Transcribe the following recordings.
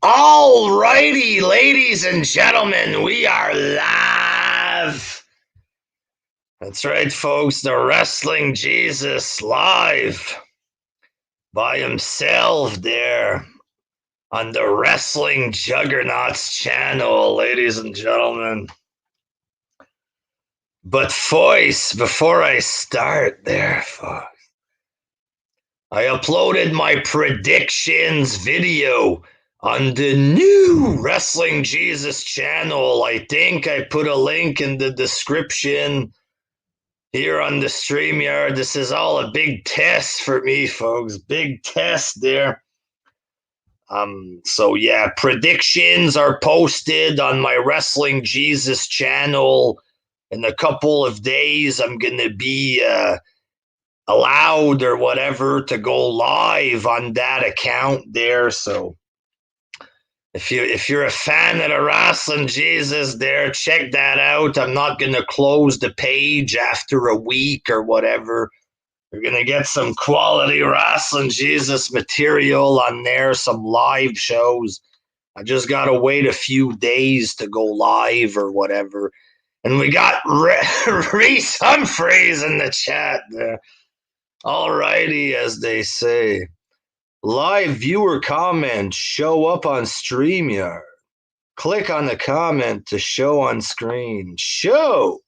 All righty, ladies and gentlemen, we are live. That's right, folks. The Wrestling Jesus live by himself there on the Wrestling Juggernauts channel, ladies and gentlemen. But voice, before I start there, folks, I uploaded my predictions video on the new Wrestling Jesus channel. I think I put a link in the description here on the StreamYard. This is all a big test for me, folks. Big test there. So yeah, predictions are posted on my Wrestling Jesus channel. In a couple of days, I'm gonna be allowed or whatever to go live on that account there. So if you're a fan of the Wrestling Jesus there, check that out. I'm not gonna close the page after a week or whatever. You're gonna get some quality Wrestling Jesus material on there, some live shows. I just gotta wait a few days to go live or whatever. And we got Reese Humphreys in the chat there. Alrighty, as they say. Live viewer comments show up on StreamYard. Click on the comment to show on screen. Show!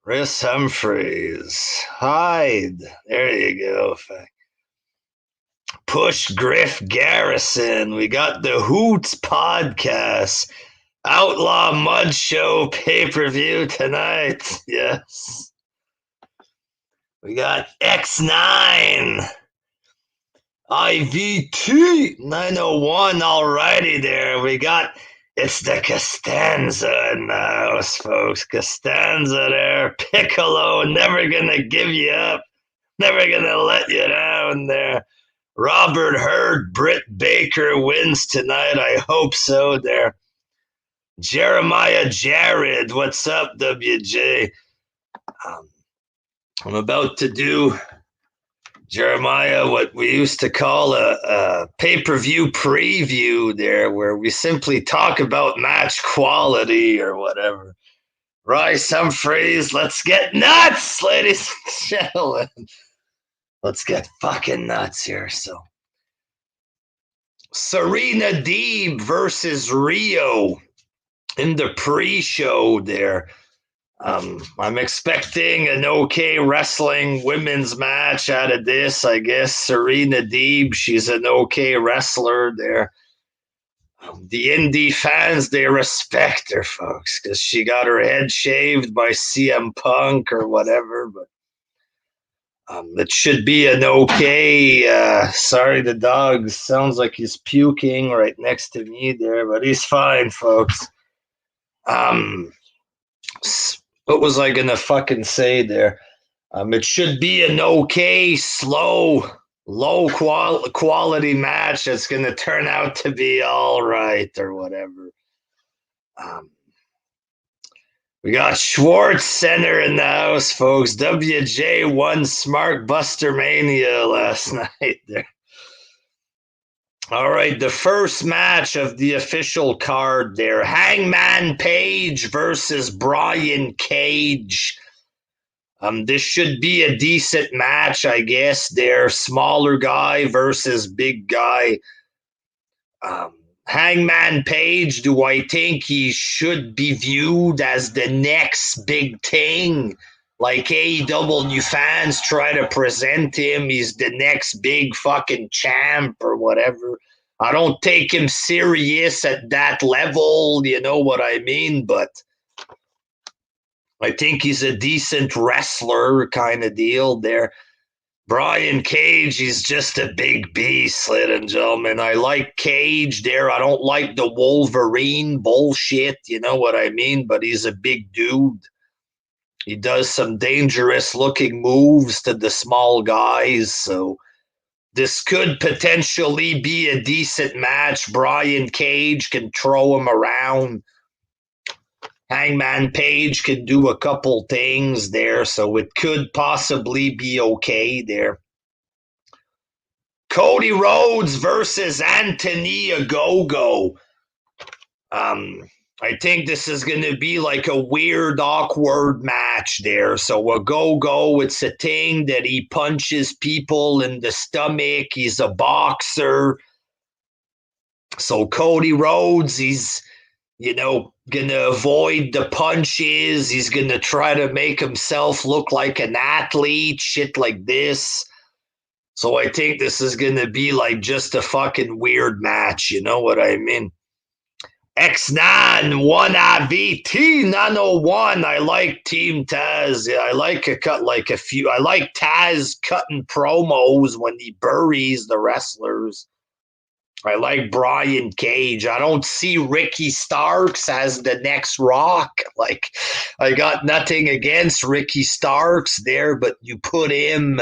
Reese Humphreys. Hide. There you go. Push Griff Garrison. We got the Hoots podcast. Outlaw Mud Show pay-per-view tonight. Yes. We got X9. IVT 901. Alrighty there. It's the Costanza in the house, folks. Costanza there. Piccolo, never gonna give you up. Never gonna let you down there. Robert Hurd, Britt Baker wins tonight. I hope so there. Jeremiah Jared, what's up, WJ? I'm about to do, Jeremiah, what we used to call a pay-per-view preview there, where we simply talk about match quality or whatever. Rice Humphreys, let's get nuts, ladies and gentlemen. Let's get fucking nuts here. So, Serena Deeb versus Rio in the pre-show there. I'm expecting an okay wrestling women's match out of this. I guess Serena Deeb, she's an okay wrestler there. The indie fans, they respect her, folks, because she got her head shaved by CM Punk or whatever. But it should be an okay. Sorry, the dog sounds like he's puking right next to me there, but he's fine, folks. What was I gonna fucking say there? It should be an okay, slow, low quality match that's gonna turn out to be all right or whatever. We got Schwartz Center in the house, folks. WJ won Smart Buster Mania last night there. All right, the first match of the official card there. Hangman Page versus Brian Cage. This should be a decent match, I guess. They're smaller guy versus big guy. Hangman Page, do I think he should be viewed as the next big thing? Like AEW fans try to present him, he's the next big fucking champ or whatever. I don't take him serious at that level, you know what I mean? But I think he's a decent wrestler kind of deal there. Brian Cage, he's just a big beast, ladies and gentlemen. I like Cage there. I don't like the Wolverine bullshit, you know what I mean? But he's a big dude. He does some dangerous-looking moves to the small guys, so this could potentially be a decent match. Brian Cage can throw him around. Hangman Page can do a couple things there, so it could possibly be okay there. Cody Rhodes versus Anthony Ogogo. I think this is going to be like a weird, awkward match there. So a go-go, it's a thing that he punches people in the stomach. He's a boxer. So Cody Rhodes, he's, going to avoid the punches. He's going to try to make himself look like an athlete, shit like this. So I think this is going to be like just a fucking weird match. You know what I mean? X9 1 IVT 901. I like Team Taz. Yeah, I like a few. I like Taz cutting promos when he buries the wrestlers. I like Brian Cage. I don't see Ricky Starks as the next Rock. Like, I got nothing against Ricky Starks there, but you put him,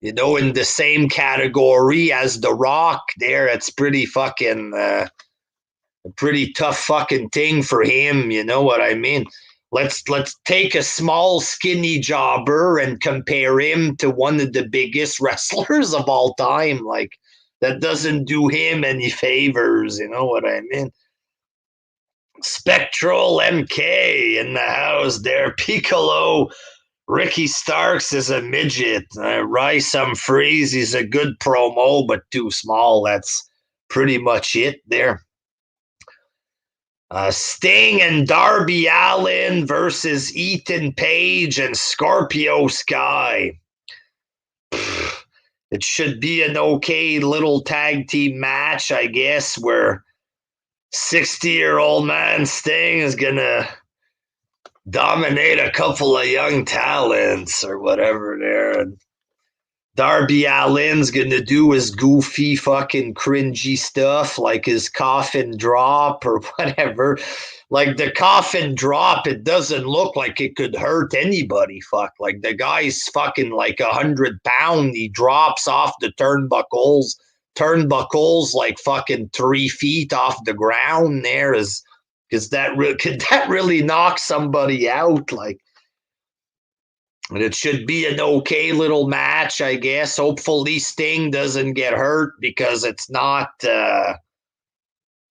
in the same category as The Rock there. It's pretty fucking. A pretty tough fucking thing for him, you know what I mean? Let's take a small skinny jobber and compare him to one of the biggest wrestlers of all time. Like, that doesn't do him any favors, you know what I mean? Spectral MK in the house there. Piccolo, Ricky Starks is a midget. Rice Humphries, he's a good promo, but too small. That's pretty much it there. Sting and Darby Allin versus Ethan Page and Scorpio Sky. It should be an okay little tag team match, I guess, where 60-year-old man Sting is going to dominate a couple of young talents or whatever there. And Darby Allin's going to do his goofy fucking cringy stuff like his coffin drop or whatever. Like the coffin drop, it doesn't look like it could hurt anybody. Fuck. Like the guy's fucking like 100 pounds. He drops off the turnbuckles like fucking 3 feet off the ground there. Could that really knock somebody out? Like, and it should be an okay little match, I guess. Hopefully Sting doesn't get hurt because it's not,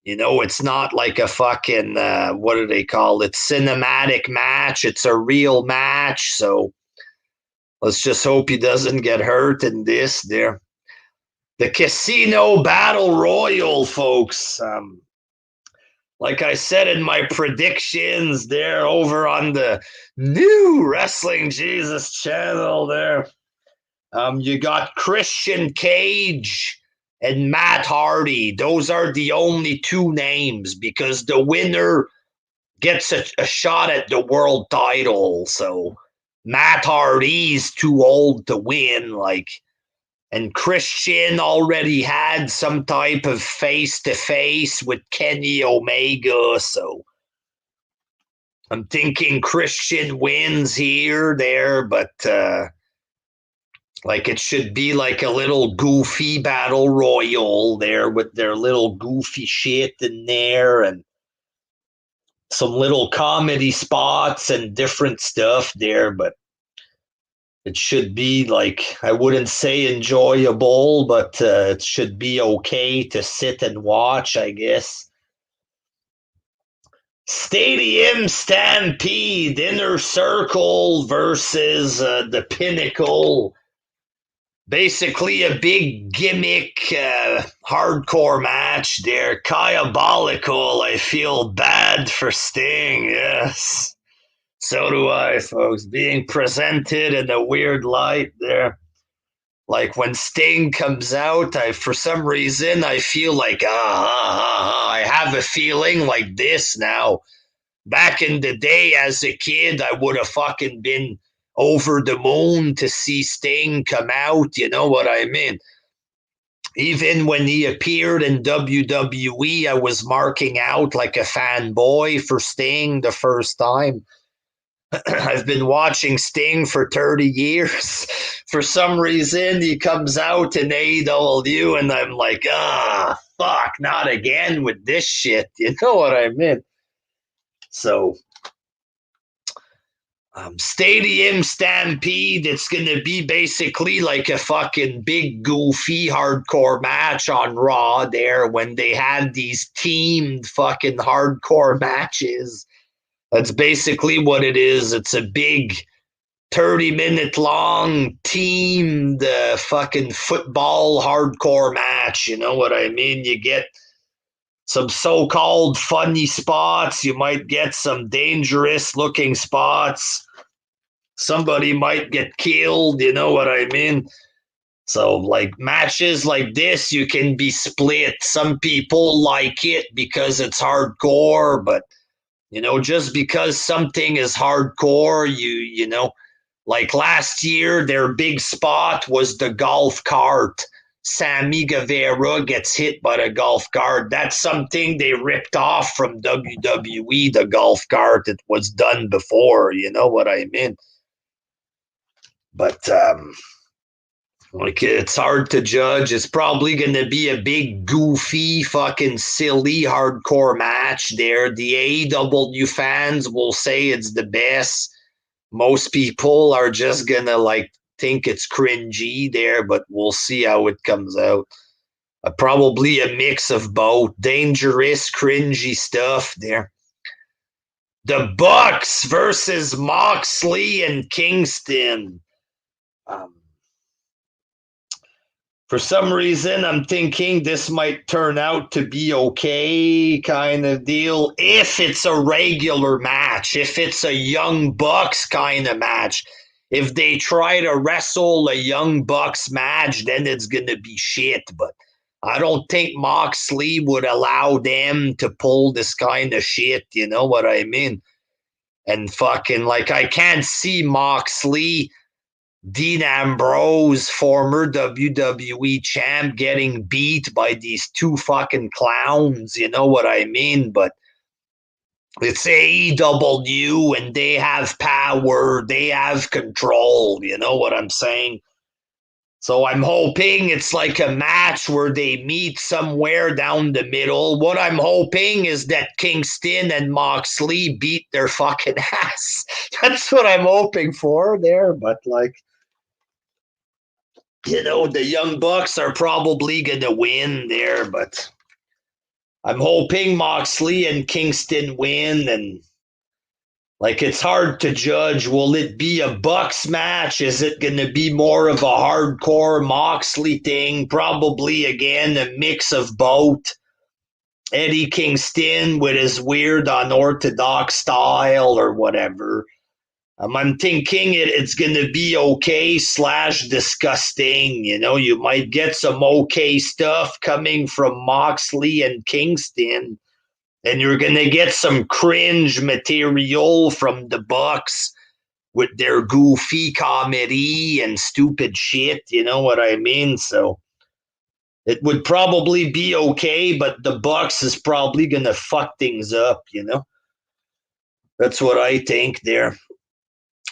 it's not like a fucking, what do they call it? Cinematic match. It's a real match. So let's just hope he doesn't get hurt in this there. The Casino Battle Royal, folks. Like I said in my predictions there over on the new Wrestling Jesus channel there, you got Christian Cage and Matt Hardy. Those are the only 2 names because the winner gets a shot at the world title. So Matt Hardy's too old to win, and Christian already had some type of face-to-face with Kenny Omega, so I'm thinking Christian wins there, but it should be like a little goofy battle royal there with their little goofy shit in there and some little comedy spots and different stuff there, but it should be I wouldn't say enjoyable, but it should be okay to sit and watch, I guess. Stadium Stampede, Inner Circle versus the Pinnacle. Basically a big gimmick, hardcore match there. Diabolical. I feel bad for Sting, yes. So do I, folks. Being presented in a weird light there. Like when Sting comes out, for some reason, I feel like, I have a feeling like this now. Back in the day as a kid, I would have fucking been over the moon to see Sting come out. You know what I mean? Even when he appeared in WWE, I was marking out like a fanboy for Sting the first time. I've been watching Sting for 30 years. For some reason, he comes out in AEW, and I'm like, fuck, not again with this shit. You know what I mean? So, Stadium Stampede. It's going to be basically like a fucking big, goofy, hardcore match on Raw there when they had these teamed fucking hardcore matches. That's basically what it is. It's a big 30-minute long teamed fucking football hardcore match. You know what I mean? You get some so-called funny spots. You might get some dangerous looking spots. Somebody might get killed. You know what I mean? So, like, matches like this, you can be split. Some people like it because it's hardcore, but, you know, just because something is hardcore, you know, like last year, their big spot was the golf cart. Sammy Guevara gets hit by the golf cart. That's something they ripped off from WWE, the golf cart. It was done before, you know what I mean? But, like, it's hard to judge. It's probably going to be a big, goofy, fucking silly, hardcore match there. The AEW fans will say it's the best. Most people are just gonna like think it's cringy there, but we'll see how it comes out. Probably a mix of both dangerous, cringy stuff there. The Bucks versus Moxley and Kingston. Um, for some reason, I'm thinking this might turn out to be okay kind of deal if it's a regular match, if it's a Young Bucks kind of match. If they try to wrestle a Young Bucks match, then it's going to be shit. But I don't think Moxley would allow them to pull this kind of shit. You know what I mean? And fucking, like, I can't see Moxley, Dean Ambrose, former WWE champ, getting beat by these two fucking clowns. You know what I mean? But it's AEW and they have power, they have control. You know what I'm saying? So I'm hoping it's like a match where they meet somewhere down the middle. What I'm hoping is that Kingston and Moxley beat their fucking ass. That's what I'm hoping for there. But, like, you know, the Young Bucks are probably going to win there, but I'm hoping Moxley and Kingston win. And, like, it's hard to judge. Will it be a Bucks match? Is it going to be more of a hardcore Moxley thing? Probably, again, a mix of both. Eddie Kingston with his weird unorthodox style or whatever. I'm thinking it's going to be okay / disgusting. You know, you might get some okay stuff coming from Moxley and Kingston, and you're going to get some cringe material from the Bucks with their goofy comedy and stupid shit. You know what I mean? So it would probably be okay, but the Bucks is probably going to fuck things up, you know? That's what I think there.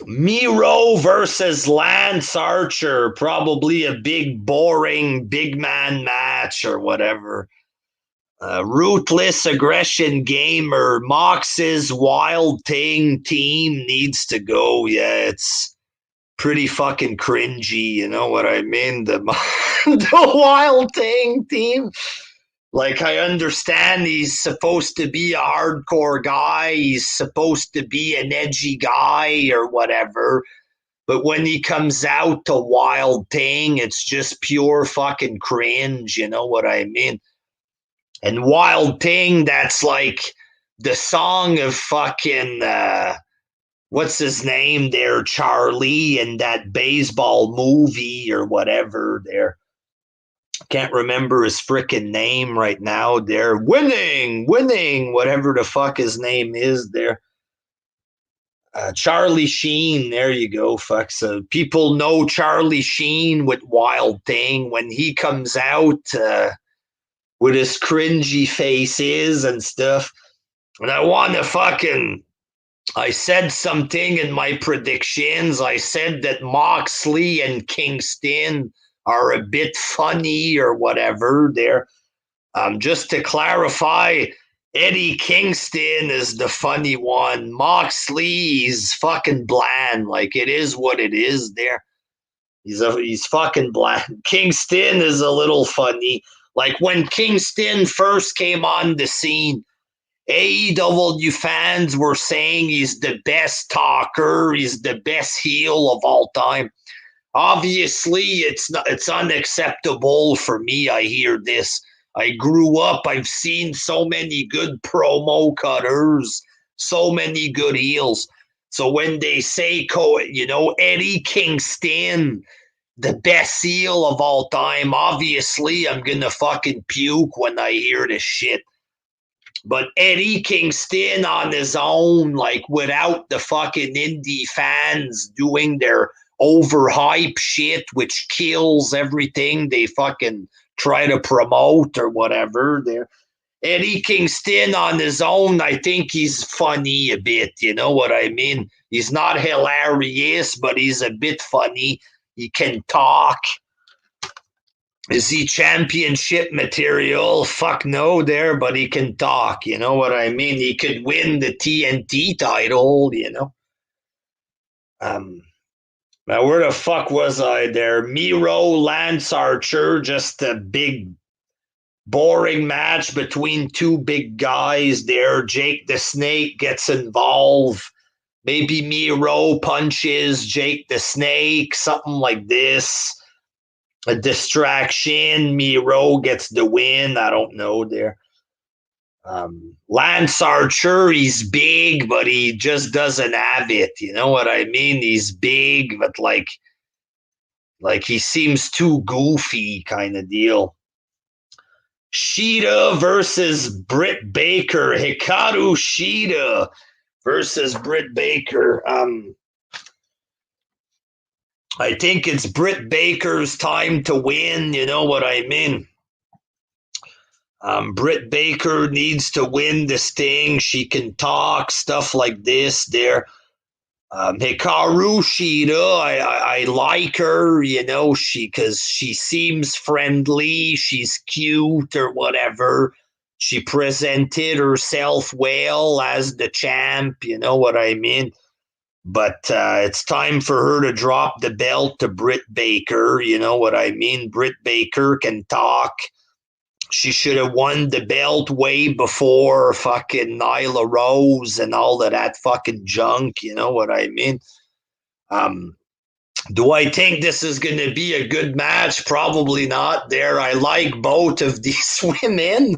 Miro versus Lance Archer, probably a big, boring, big man match or whatever. Ruthless Aggression Gamer, Mox's Wild Thing team needs to go. Yeah, it's pretty fucking cringy, you know what I mean? The Wild Thing team. Like, I understand he's supposed to be a hardcore guy, he's supposed to be an edgy guy or whatever, but when he comes out to Wild Thing, it's just pure fucking cringe, you know what I mean? And Wild Thing, that's like the song of fucking, what's his name there, Charlie, in that baseball movie or whatever there. Can't remember his freaking name right now. They're winning, whatever the fuck his name is there. Charlie Sheen, there you go, fuck. So people know Charlie Sheen with Wild Thing when he comes out with his cringy faces and stuff. And I said something in my predictions. I said that Moxley and Kingston are a bit funny or whatever there. Just to clarify, Eddie Kingston is the funny one. Moxley is fucking bland. Like, it is what it is there. He's fucking bland. Kingston is a little funny. Like, when Kingston first came on the scene, AEW fans were saying he's the best talker, he's the best heel of all time. Obviously, it's unacceptable for me. I hear this. I grew up, I've seen so many good promo cutters, so many good heels. So when they say, Eddie Kingston, the best heel of all time, obviously I'm gonna fucking puke when I hear this shit. But Eddie Kingston on his own, like without the fucking indie fans doing their overhype shit, which kills everything they fucking try to promote or whatever. There, Eddie Kingston on his own, I think he's funny a bit. You know what I mean? He's not hilarious, but he's a bit funny. He can talk. Is he championship material? Fuck no there, but he can talk. You know what I mean? He could win the TNT title, Now, where the fuck was I there? Miro, Lance Archer, just a big, boring match between two big guys there. Jake the Snake gets involved. Maybe Miro punches Jake the Snake, something like this. A distraction. Miro gets the win. I don't know there. Lance Archer, he's big, but he just doesn't have it. You know what I mean? He's big, but like he seems too goofy kind of deal. Shida versus Britt Baker. Hikaru Shida versus Britt Baker. I think it's Britt Baker's time to win. You know what I mean? Britt Baker needs to win this thing. She can talk, stuff like this there. Hikaru Shida, I like her, because she seems friendly, she's cute or whatever. She presented herself well as the champ, you know what I mean? But it's time for her to drop the belt to Britt Baker, you know what I mean? Britt Baker can talk. She should have won the belt way before fucking Nyla Rose and all of that fucking junk, you know what I mean? Do I think this is going to be a good match? Probably not. I like both of these women,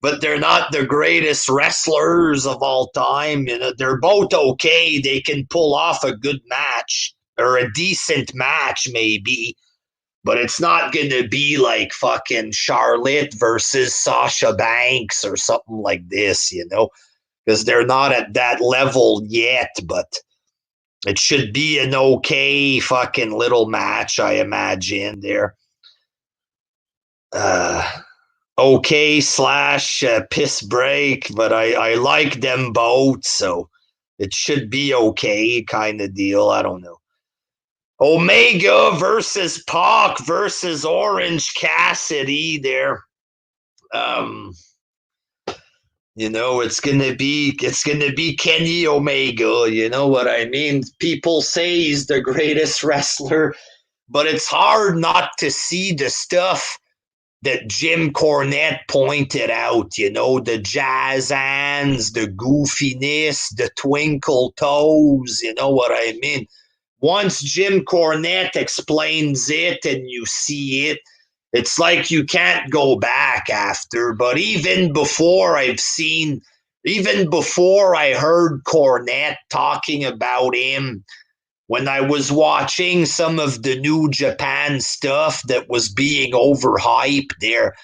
but they're not the greatest wrestlers of all time. They're both okay. They can pull off a good match or a decent match, maybe. But it's not going to be like fucking Charlotte versus Sasha Banks or something like this, because they're not at that level yet. But it should be an okay fucking little match, I imagine. There. Okay / piss break, but I like them both, so it should be okay kind of deal. I don't know. Omega versus Pac versus Orange Cassidy there. It's gonna be Kenny Omega, you know what I mean? People say he's the greatest wrestler, but it's hard not to see the stuff that Jim Cornette pointed out, the jazz hands, the goofiness, the twinkle toes, you know what I mean? Once Jim Cornette explains it and you see it, it's like you can't go back after. But even before I heard Cornette talking about him, when I was watching some of the New Japan stuff that was being overhyped there,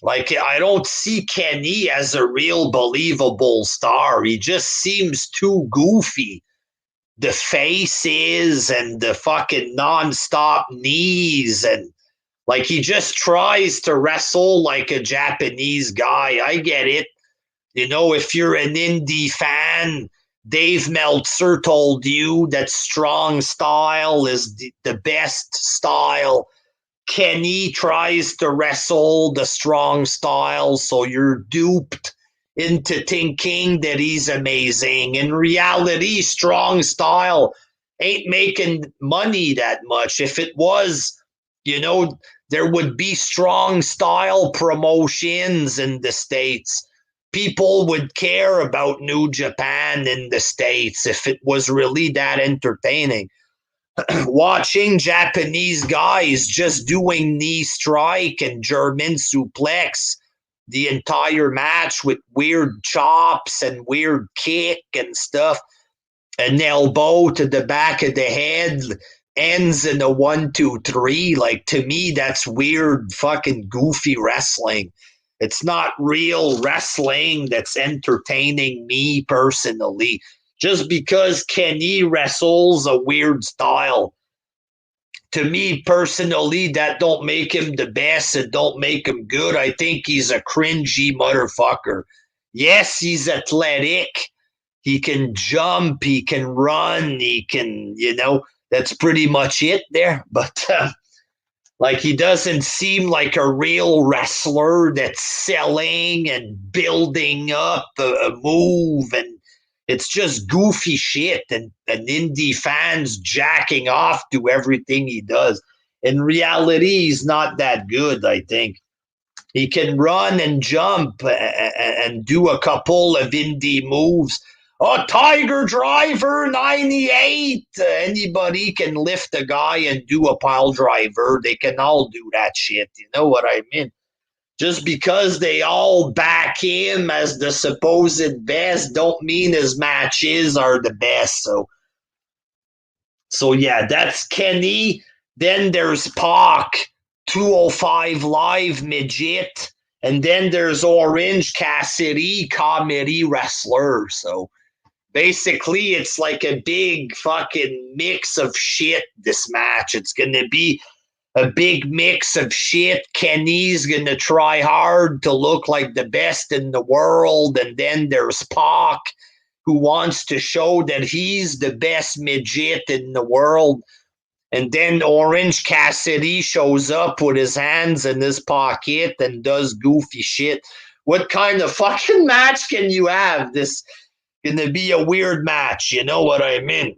like, I don't see Kenny as a real believable star. He just seems too goofy. The faces and the fucking nonstop knees, and like he just tries to wrestle like a Japanese guy. I get it. If you're an indie fan, Dave Meltzer told you that strong style is the best style. Kenny tries to wrestle the strong style, so you're duped into thinking that he's amazing. In reality, strong style ain't making money that much. If it was, there would be strong style promotions in the States. People would care about New Japan in the States if it was really that entertaining. Watching Japanese guys just doing knee strike and German suplex the entire match with weird chops and weird kick and stuff, an elbow to the back of the head ends in a 1, 2, 3. Like, to me, that's weird fucking goofy wrestling. It's not real wrestling that's entertaining me personally. Just because Kenny wrestles a weird style, to me personally, that don't make him the best. It don't make him good. I think he's a cringy motherfucker. Yes, he's athletic. He can jump. He can run. He can, that's pretty much it there. But like, he doesn't seem like a real wrestler that's selling and building up a move, and it's just goofy shit, and indie fans jacking off to everything he does. In reality, he's not that good, I think. He can run and jump and do a couple of indie moves. Oh, Tiger Driver 98. Anybody can lift a guy and do a pile driver. They can all do that shit. You know what I mean? Just because they all back him as the supposed best don't mean his matches are the best. So yeah, that's Kenny. Then there's Pac, 205 Live midget. And then there's Orange Cassidy, comedy wrestler. So basically, it's like a big fucking mix of shit, this match. It's going to be a big mix of shit. Kenny's going to try hard to look like the best in the world. And then there's Pac, who wants to show that he's the best midget in the world. And then Orange Cassidy shows up with his hands in his pocket and does goofy shit. What kind of fucking match can you have? This going to be a weird match. You know what I mean?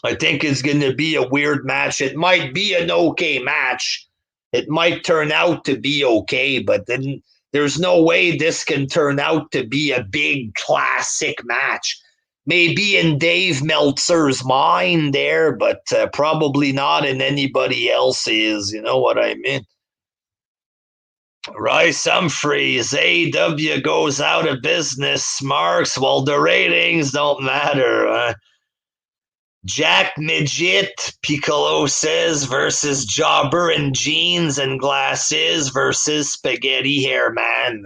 I think it's going to be a weird match. It might be an okay match. It might turn out to be okay, but then there's no way this can turn out to be a big classic match. Maybe in Dave Meltzer's mind there, but probably not in anybody else's. You know what I mean? Rice Humphreys, AEW goes out of business. Marks, well, the ratings don't matter. Jack Midget, Piccolo says, versus Jobber in jeans and glasses versus Spaghetti Hair Man.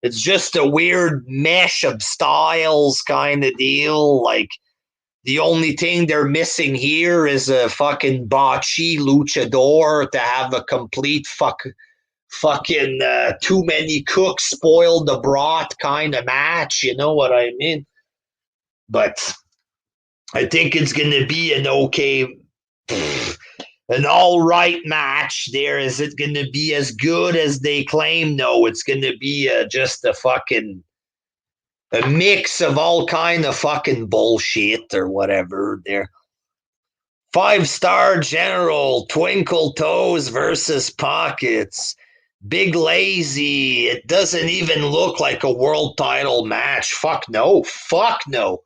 It's just a weird mesh of styles kind of deal. Like, the only thing they're missing here is a fucking botchy luchador to have a complete fucking too many cooks spoiled the broth kind of match. You know what I mean? But I think it's going to be an okay, an all right match there. Is it going to be as good as they claim? No, it's going to be just a mix of all kind of fucking bullshit or whatever there. 5-star General, Twinkle Toes versus Pockets. Big Lazy. It doesn't even look like a world title match. Fuck no. Fuck no.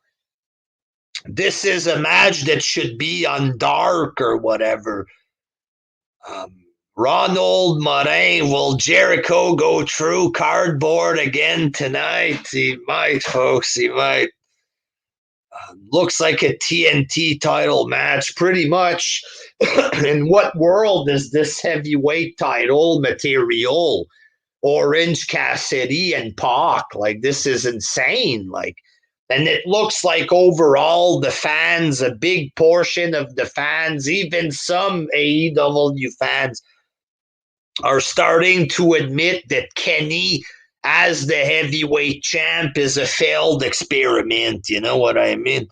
This is a match that should be on Dark or whatever. Ronald Morain, will Jericho go through cardboard again tonight? He might, folks. He might. Looks like a TNT title match, pretty much. In what world is this heavyweight title material? Orange Cassidy and Pac. Like, this is insane. Like, and it looks like overall the fans, a big portion of the fans, even some AEW fans, are starting to admit that Kenny, as the heavyweight champ, is a failed experiment. You know what I mean?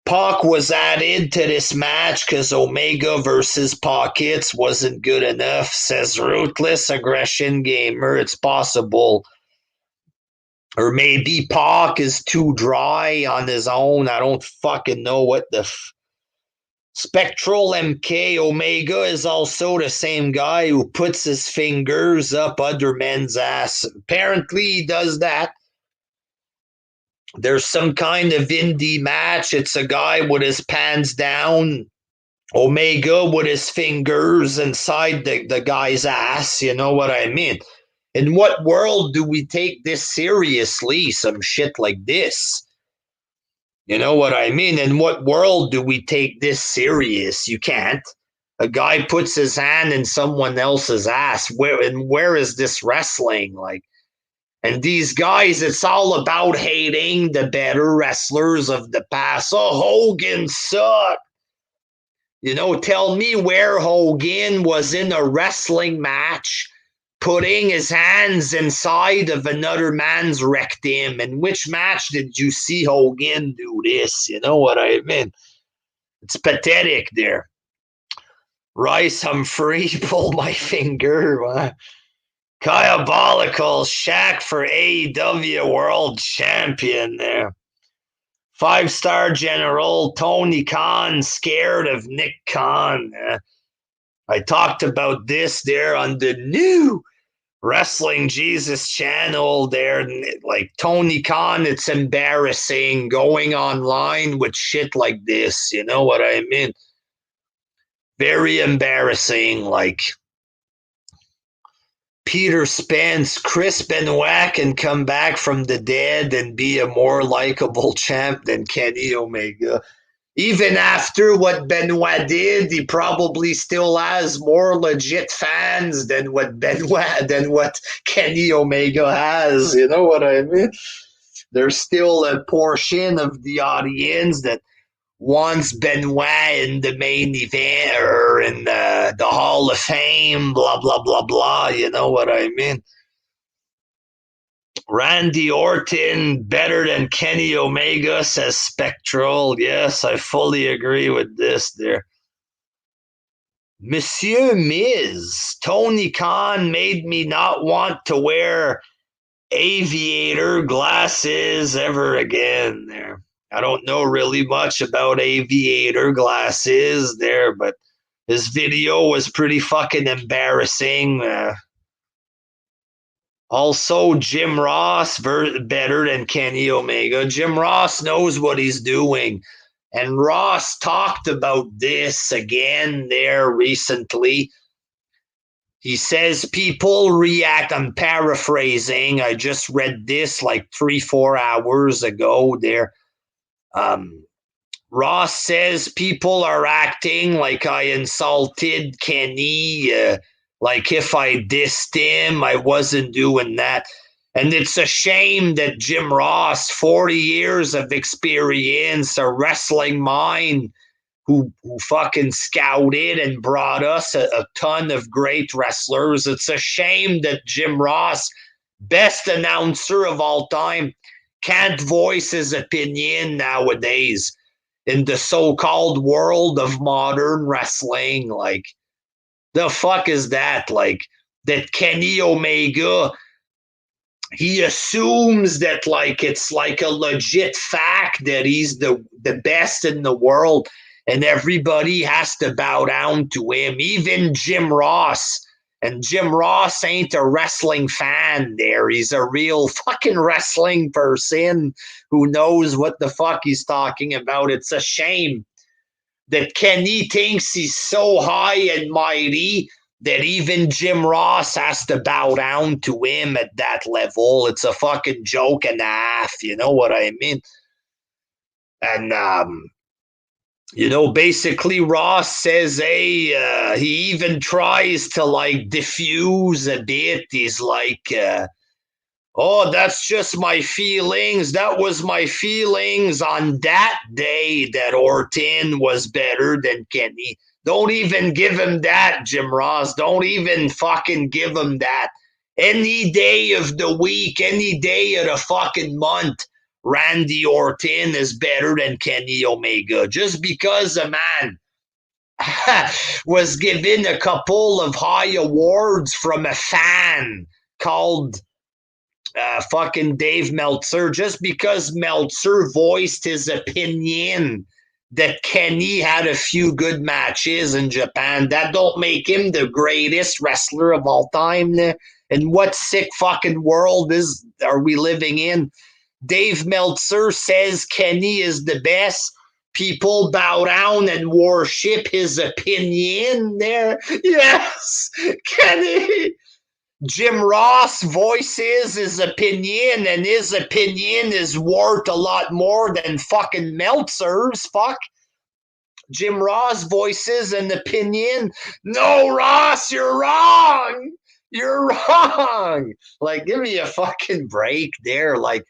Pac was added to this match because Omega versus Pockets wasn't good enough, says Ruthless Aggression Gamer. It's possible. Or maybe Pac is too dry on his own. I don't fucking know what the Spectral MK Omega is also the same guy who puts his fingers up other men's ass. Apparently, he does that. There's some kind of indie match. It's a guy with his pants down, Omega with his fingers inside the guy's ass. You know what I mean? In what world do we take this seriously? Some shit like this. You know what I mean? In what world do we take this serious? You can't. A guy puts his hand in someone else's ass. Where is this wrestling? Like, and these guys, it's all about hating the better wrestlers of the past. Oh, Hogan sucked. You know, tell me where Hogan was in a wrestling match putting his hands inside of another man's rectum. In which match did you see Hogan do this? You know what I mean? It's pathetic there. Rice Humphrey, pull my finger. Diabolical Shaq for AEW World Champion there. 5-star General Tony Khan scared of Nick Khan. I talked about this there on the new Wrestling Jesus channel there. Like Tony Khan, it's embarrassing going online with shit like this. You know what I mean? Very embarrassing. Like Peter Spence, Chris Benoit can come back from the dead and be a more likable champ than Kenny Omega. Even after what Benoit did, he probably still has more legit fans than what Kenny Omega has. You know what I mean? There's still a portion of the audience that wants Benoit in the main event or in the Hall of Fame, blah, blah, blah, blah. You know what I mean? Randy Orton better than Kenny Omega, says Spectral. Yes, I fully agree with this there. Monsieur Miz, Tony Khan made me not want to wear aviator glasses ever again there. I don't know really much about aviator glasses there, but his video was pretty fucking embarrassing. Also, Jim Ross better than Kenny Omega. Jim Ross knows what he's doing. And Ross talked about this again there recently. He says people react. I'm paraphrasing. I just read this like 3-4 hours ago there. Ross says people are acting like I insulted Kenny. Like if I dissed him, I wasn't doing that. And it's a shame that Jim Ross, 40 years of experience, a wrestling mind, who fucking scouted and brought us a ton of great wrestlers. It's a shame that Jim Ross, best announcer of all time, can't voice his opinion nowadays in the so-called world of modern wrestling. Like, the fuck is that? Like, that Kenny Omega, he assumes that like it's like a legit fact that he's the best in the world and everybody has to bow down to him, even Jim Ross. And Jim Ross ain't a wrestling fan there. He's a real fucking wrestling person who knows what the fuck he's talking about. It's a shame that Kenny thinks he's so high and mighty that even Jim Ross has to bow down to him at that level. It's a fucking joke and a half, you know what I mean? And, you know, basically Ross says, hey, he even tries to like diffuse a bit. He's like, oh, that's just my feelings. That was my feelings on that day that Orton was better than Kenny. Don't even give him that, Jim Ross. Don't even fucking give him that. Any day of the week, any day of the fucking month, Randy Orton is better than Kenny Omega. Just because a man was given a couple of high awards from a fan called fucking Dave Meltzer, just because Meltzer voiced his opinion that Kenny had a few good matches in Japan, that don't make him the greatest wrestler of all time. And what sick fucking world are we living in? Dave Meltzer says Kenny is the best. People bow down and worship his opinion there. Yes, Kenny. Jim Ross voices his opinion, and his opinion is worth a lot more than fucking Meltzer's. Fuck. Jim Ross voices an opinion. No, Ross, you're wrong. You're wrong. Like, give me a fucking break there. Like,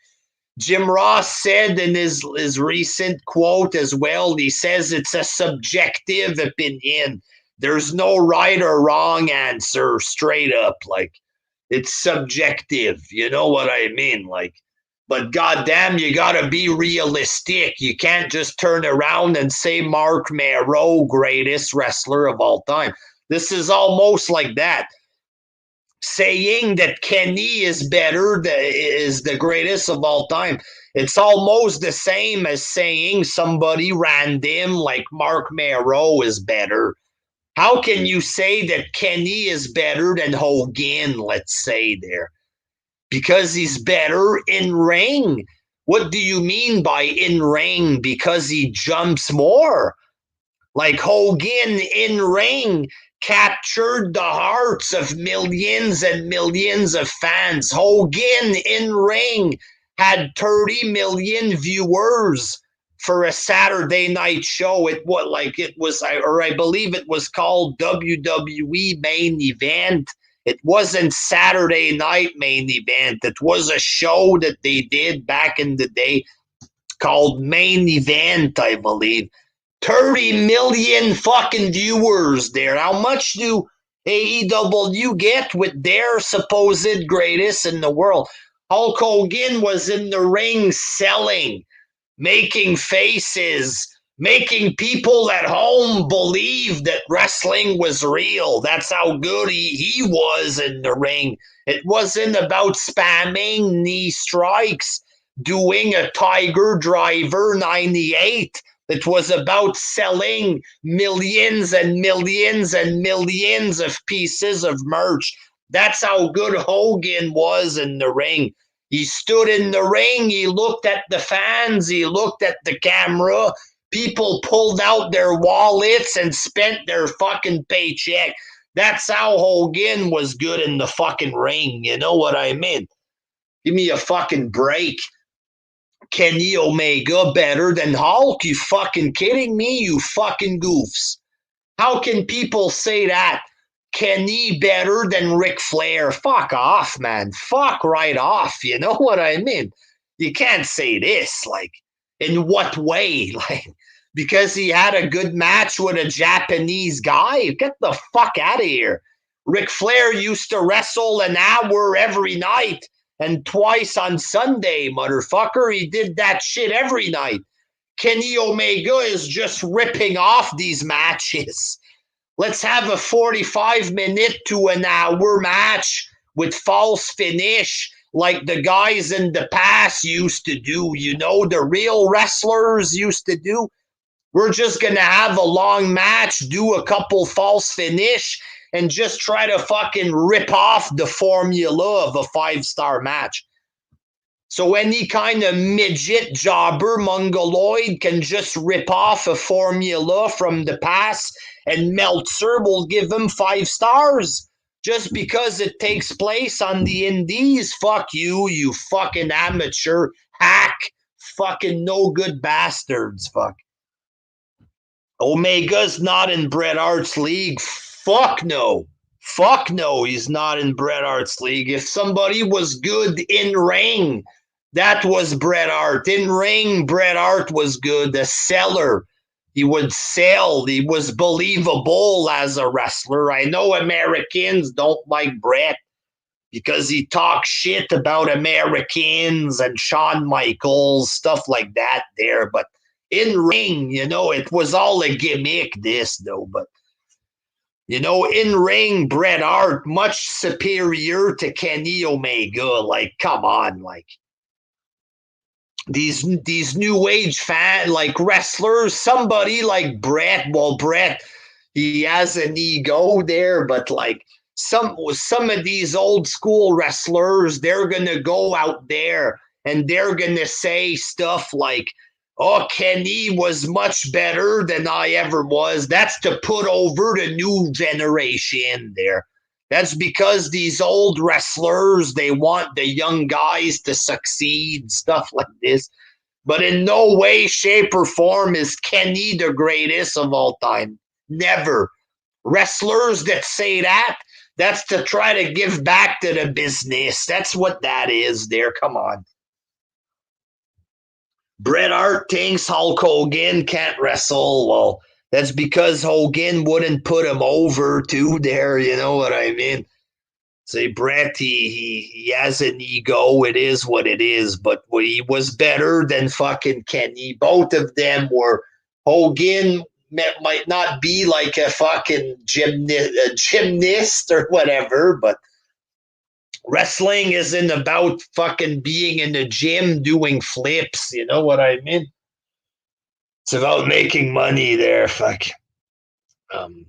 Jim Ross said in his recent quote as well, he says it's a subjective opinion. There's no right or wrong answer, straight up. Like, it's subjective. You know what I mean? Like, but goddamn, you gotta be realistic. You can't just turn around and say Mark Mero, greatest wrestler of all time. This is almost like that. Saying that Kenny is better, is the greatest of all time. It's almost the same as saying somebody random like Mark Mero is better. How can you say that Kenny is better than Hogan, let's say there? Because he's better in ring. What do you mean by in ring? Because he jumps more. Like Hogan in ring captured the hearts of millions and millions of fans. Hogan in ring had 30 million viewers for a Saturday night show. I believe it was called WWE Main Event. It wasn't Saturday Night Main Event. It was a show that they did back in the day called Main Event, I believe. 30 million fucking viewers there. How much do AEW get with their supposed greatest in the world? Hulk Hogan was in the ring selling, making faces, making people at home believe that wrestling was real. That's how good he was in the ring. It wasn't about spamming knee strikes, doing a Tiger Driver 98. It was about selling millions and millions and millions of pieces of merch. That's how good Hogan was in the ring. He stood in the ring. He looked at the fans. He looked at the camera. People pulled out their wallets and spent their fucking paycheck. That's how Hogan was good in the fucking ring. You know what I mean? Give me a fucking break. Kenny Omega better than Hulk? You fucking kidding me? You fucking goofs. How can people say that? Kenny better than Ric Flair? Fuck off, man. Fuck right off. You know what I mean? You can't say this. Like, in what way? Like, because he had a good match with a Japanese guy? Get the fuck out of here. Ric Flair used to wrestle an hour every night. And twice on Sunday, motherfucker. He did that shit every night. Kenny Omega is just ripping off these matches. Let's have a 45-minute to an hour match with false finish like the guys in the past used to do. You know, the real wrestlers used to do. We're just going to have a long match, do a couple false finish, and just try to fucking rip off the formula of a 5-star match. So any kind of midget jobber mongoloid can just rip off a formula from the past, and Meltzer will give him 5 stars just because it takes place on the indies. Fuck you, you fucking amateur hack, fucking no good bastards. Fuck. Omega's not in Bret Hart's league. Fuck no. Fuck no, he's not in Bret Hart's league. If somebody was good in ring, that was Bret Hart. In ring, Bret Hart was good. A seller. He would sell. He was believable as a wrestler. I know Americans don't like Bret because he talks shit about Americans and Shawn Michaels, stuff like that there. But in ring, you know, it was all a gimmick, this, though. But You know, in ring, Bret Hart much superior to Kenny Omega. Like, come on, like these new age fan like wrestlers. Somebody like Bret. Well, Bret, he has an ego there, but like some of these old school wrestlers, they're gonna go out there and they're gonna say stuff like, "Oh, Kenny was much better than I ever was." That's to put over the new generation there. That's because these old wrestlers, they want the young guys to succeed, stuff like this. But in no way, shape, or form is Kenny the greatest of all time. Never. Wrestlers that say that, that's to try to give back to the business. That's what that is there. Come on. Bret Hart thinks Hulk Hogan can't wrestle. Well, that's because Hogan wouldn't put him over too there. You know what I mean? Say Bret, he has an ego. It is what it is. But he was better than fucking Kenny. Both of them were. Hogan might not be like a fucking gymnast or whatever, but wrestling isn't about fucking being in the gym doing flips. You know what I mean? It's about making money there. Fuck. Um,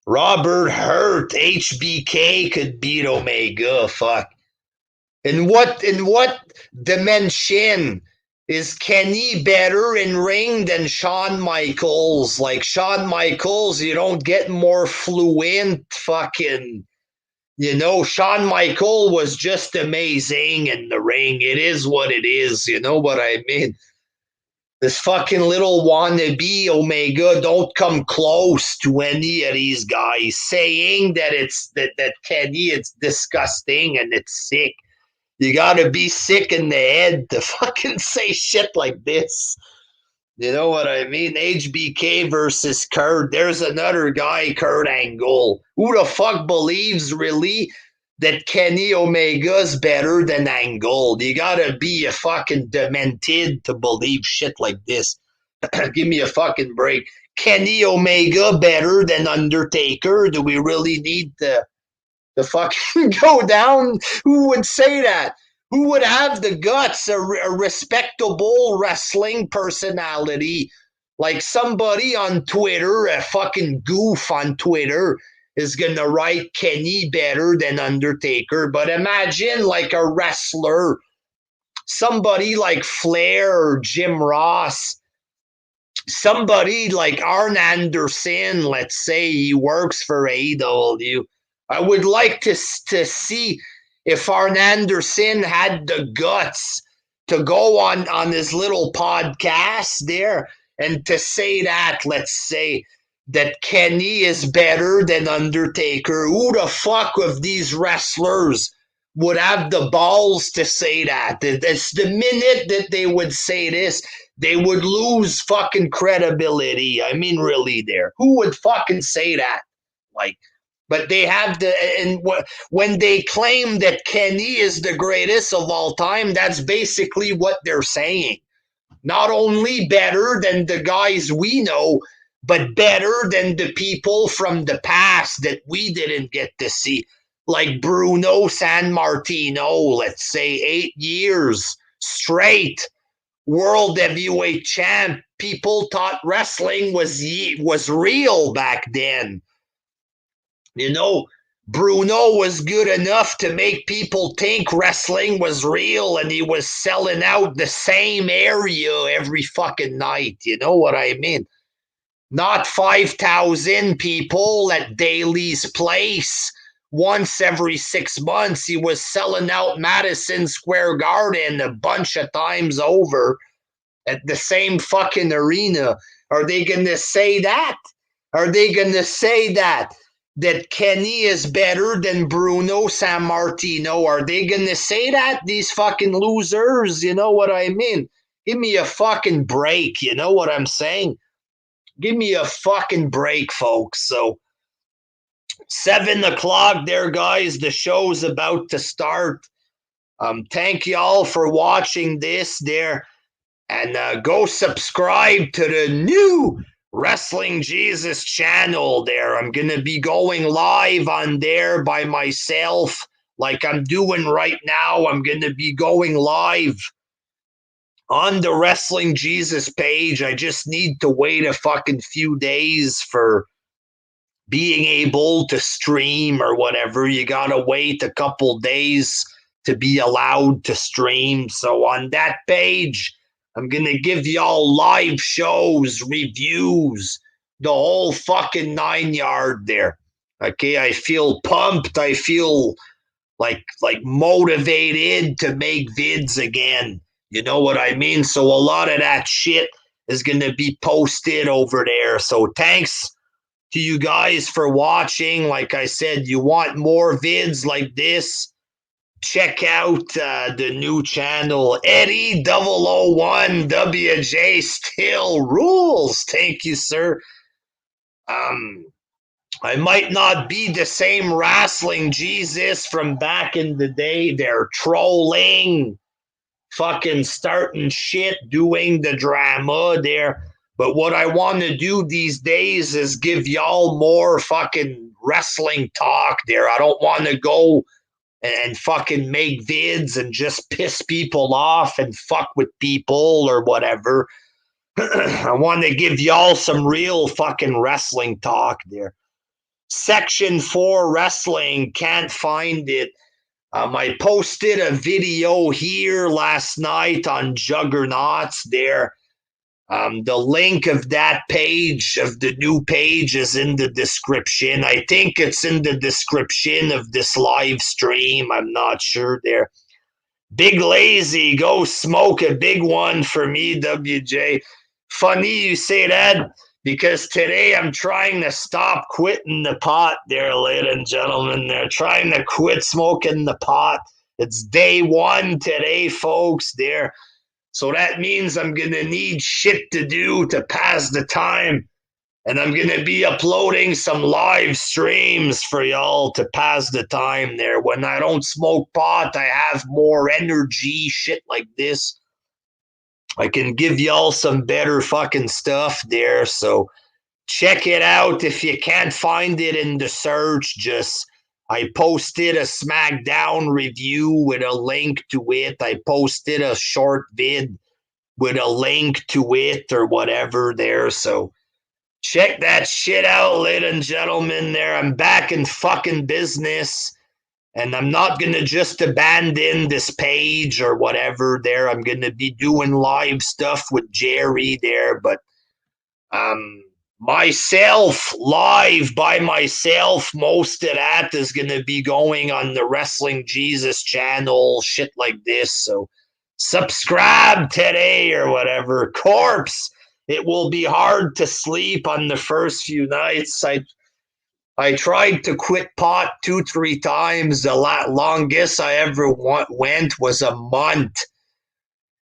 Robert Hurt, HBK could beat Omega. Fuck. In what dimension is Kenny better in ring than Shawn Michaels? Like Shawn Michaels, you don't get more fluent fucking. You know, Shawn Michaels was just amazing in the ring. It is what it is. You know what I mean? This fucking little wannabe Omega don't come close to any of these guys saying that it's that Kenny it's disgusting and it's sick. You gotta be sick in the head to fucking say shit like this. You know what I mean? HBK versus Kurt. There's another guy, Kurt Angle. Who the fuck believes really that Kenny Omega's better than Angle? You gotta be a fucking demented to believe shit like this. Give me a fucking break. Kenny Omega better than Undertaker? Do we really need to fucking go down? Who would say that? Who would have the guts, a respectable wrestling personality, like somebody on Twitter, a fucking goof on Twitter, is going to write Kenny better than Undertaker? But imagine like a wrestler, somebody like Flair or Jim Ross, somebody like Arn Anderson, let's say he works for AEW. I would like to see if Arn Anderson had the guts to go on his little podcast there and to say that, let's say, that Kenny is better than Undertaker. Who the fuck of these wrestlers would have the balls to say that? It's the minute that they would say this, they would lose fucking credibility. I mean, really, there. Who would fucking say that? Like, but they have the, and when they claim that Kenny is the greatest of all time, that's basically what they're saying. Not only better than the guys we know, but better than the people from the past that we didn't get to see. Like Bruno Sammartino, let's say 8 years straight, world heavyweight champ. People thought wrestling was real back then. You know, Bruno was good enough to make people think wrestling was real, and he was selling out the same area every fucking night. You know what I mean? Not 5,000 people at Daly's Place once every 6 months. He was selling out Madison Square Garden a bunch of times over at the same fucking arena. Are they going to say that? Are they going to say that Kenny is better than Bruno Sammartino? Are they going to say that, these fucking losers? You know what I mean? Give me a fucking break. You know what I'm saying? Give me a fucking break, folks. So 7 o'clock there, guys. The show's about to start. Thank y'all for watching this there. And go subscribe to the new Wrestling Jesus channel there. I'm going to be going live on there by myself like I'm doing right now. I'm going to be going live on the Wrestling Jesus page. I just need to wait a fucking few days for being able to stream or whatever. You gotta wait a couple days to be allowed to stream. So on that page, I'm gonna give y'all live shows, reviews, the whole fucking 9 yard there. Okay, I feel pumped. I feel like motivated to make vids again. You know what I mean? So a lot of that shit is gonna be posted over there. So thanks to you guys for watching. Like I said, you want more vids like this, check out the new channel, Eddie 001 WJ still rules. Thank you, sir. I might not be the same wrestling Jesus from back in the day. They're trolling, fucking starting shit, doing the drama there. But what I want to do these days is give y'all more fucking wrestling talk there. I don't want to go and fucking make vids and just piss people off and fuck with people or whatever. I want to give y'all some real fucking wrestling talk there. Section 4 wrestling, can't find it. I posted a video here last night on Juggernauts there. The link of that page, of the new page, is in the description. I think it's in the description of this live stream. I'm not sure there. Big Lazy, go smoke a big one for me, WJ. Funny you say that, because today I'm trying to stop quitting the pot there, ladies and gentlemen. They're trying to quit smoking the pot. It's day one today, folks, there. So that means I'm going to need shit to do to pass the time. And I'm going to be uploading some live streams for y'all to pass the time there. When I don't smoke pot, I have more energy, shit like this. I can give y'all some better fucking stuff there. So check it out. If you can't find it in the search, just I posted a SmackDown review with a link to it. I posted a short vid with a link to it or whatever there. So check that shit out, ladies and gentlemen. There, I'm back in fucking business. And I'm not going to just abandon this page or whatever there. I'm going to be doing live stuff with Jerry there. But myself, live by myself, most of that is going to be going on the Wrestling Jesus channel, shit like this. So subscribe today or whatever. Corpse, it will be hard to sleep on the first few nights. I tried to quit pot 2-3 times. The longest I ever went was a month.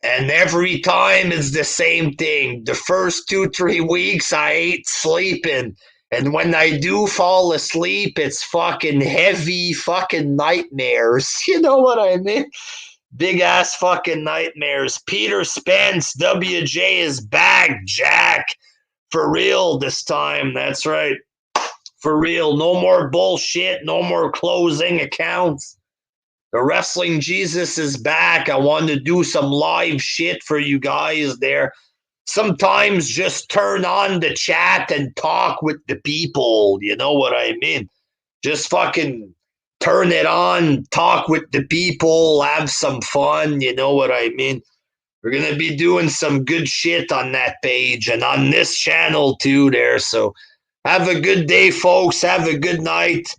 And every time it's the same thing. The first 2-3 weeks I ain't sleeping. And when I do fall asleep, it's fucking heavy fucking nightmares. You know what I mean? Big ass fucking nightmares. Peter Spence, WJ is back, Jack. For real this time. That's right. For real, no more bullshit, no more closing accounts. The Wrestling Jesus is back. I want to do some live shit for you guys there. Sometimes just turn on the chat and talk with the people. You know what I mean? Just fucking turn it on, talk with the people, have some fun. You know what I mean? We're going to be doing some good shit on that page and on this channel too there. So have a good day, folks. Have a good night.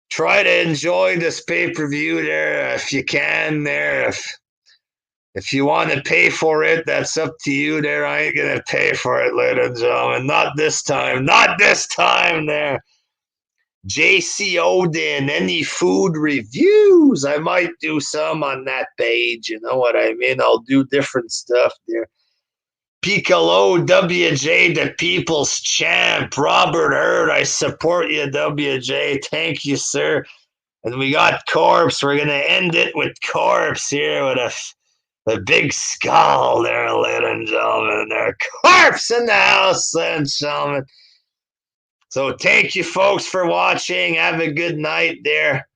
Try to enjoy this pay-per-view there if you can there. If you want to pay for it, that's up to you there. I ain't going to pay for it, ladies and gentlemen. Not this time. Not this time there. JC Odin, any food reviews? I might do some on that page. You know what I mean? I'll do different stuff there. Piccolo, WJ, the people's champ. Robert Hurd, I support you, WJ. Thank you, sir. And we got Corpse. We're going to end it with Corpse here with a The big skull there, ladies and gentlemen. There, corpse in the house, ladies and gentlemen. So thank you, folks, for watching. Have a good night there.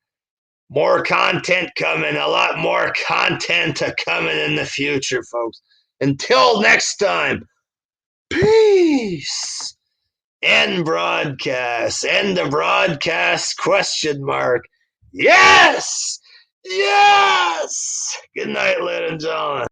More content coming. A lot more content coming in the future, folks. Until next time, peace. End broadcast. End the broadcast, question mark. Yes! Yes! Good night, ladies and gentlemen.